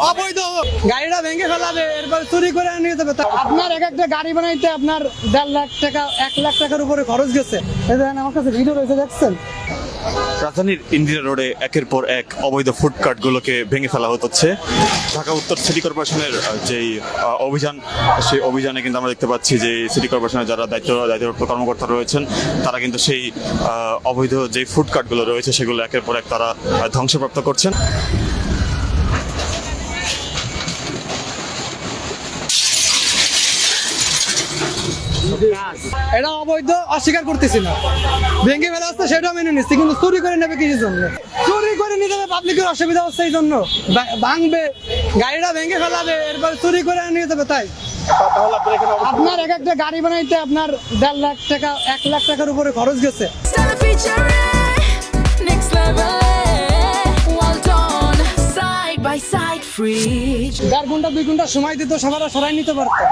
অবৈধ গাড়িটা ভেঙে ফেলাবে, এরপর চুরি করে নিয়ে যাবে। আপনার এক একটা গাড়ি বানাইতে আপনার 1.5 লাখ টাকা 1 লাখ টাকার উপরে খরচ গেছে। এই দেখেন আমার কাছে ভিডিও রয়েছে, দেখছেন? রাজধানীর ইন্দিরা রোডে একের পর এক অবৈধ ফুড কার্টগুলোকে ভেঙে ফেলা হচ্ছে। ঢাকা উত্তর সিটি কর্পোরেশনের যেই অভিযান, সেই অভিযানে কিন্তু আমরা দেখতে পাচ্ছি যে সিটি কর্পোরেশনের যারা দায়িত্বপ্রাপ্ত কর্মকর্তা রয়েছেন তারা কিন্তু সেই অবৈধ যে ফুড কার্টগুলো রয়েছে সেগুলো একের পর এক তারা ধ্বংসপ্রাপ্ত করছেন। এটা অবৈধ, অস্বীকার করতেছি না। ভেঙে ফেলা হচ্ছে সেটাও মেনে নিচ্ছি, কিন্তু চুরি করে নেবে কিসের জন্য? চুরি করে নিয়ে যাবে, পাবলিকের অসুবিধা হচ্ছে এই জন্য ভাঙবে, গাড়িটা ভেঙে ফেলাবে, এরপর চুরি করে নিয়ে যাবে। তাই আপনার এক একটা গাড়ি বানাইতে আপনার 1.5 লাখ টাকা 1 লাখ টাকার উপরে খরচ গেছে। দেড় ঘন্টা 2 ঘন্টা সময় দিত, সবার সরাই নিতে পারতো।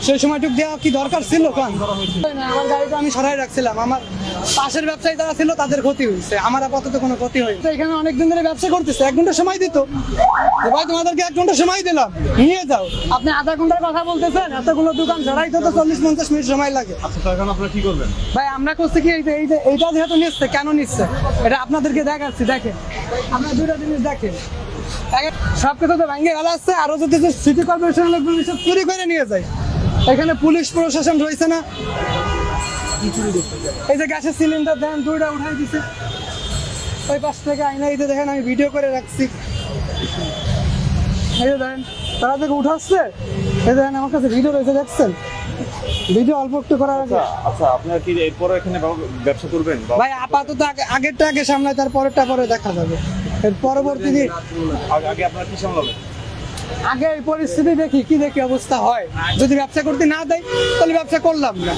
সেই সময়টুকু দেওয়া কি দরকার ছিল? আমার গাড়িটা আমি সরাই রাখছিলাম, আমার পাশের ব্যবসায়ী যারা ছিল তাদের ক্ষতি হয়েছে, আমার আপাতত কোনো ক্ষতি হয়নি। এখানে অনেকদিন ধরে ব্যবসা করতেছে, 1 ঘন্টা সময় দিত, ভাই তোমাদেরকে 1 ঘন্টা সময় দিলাম, নিয়ে যাও। আপনি আধা ঘন্টার কথা বলতেছেন, এতগুলো দোকান সরাইতে তো 40-50 মিনিট সময় লাগে। এখন আপনারা কি করবেন? ভাই আমরা করছি কি, এইটা যেহেতু নিচ্ছে, কেন নিচ্ছে এটা আপনাদেরকে দেখাচ্ছি। দেখেন, আপনার 2টা জিনিস দেখেন, সবকিছু তো ভেঙে ফেলা আসছে, আরো যদি সিটি কর্পোরেশনের লোকগুলো সব চুরি করে নিয়ে যায়। এখানে পুলিশ প্রশাসন রয়েছে না? এই যে গ্যাসের সিলিন্ডার দেন 2টা উঠাই দিছে, ওই পাশ থেকে আইনা দিতে দেখেন, আমি ভিডিও করে রাখছি। এই যে দেখেন তারা থেকে উঠাচ্ছে, এই দেখেন আমার কাছে ভিডিও রয়েছে, দেখছেন? ভিডিও অল্প একটু করার আগে। আচ্ছা, আপনারা কি এরপরে এখানে ব্যবসা করবেন? ভাই আপাতত আগেরটা আগে সামলায়, তার পরেরটা পরে দেখা যাবে। এর পরবর্তী আগে আপনারা কি সামলাবেন? আগে এই পরিস্থিতি দেখি, কি দেখি অবস্থা হয়। যদি ব্যবসা করতে না দেয় তাহলে ব্যবসা করলাম না।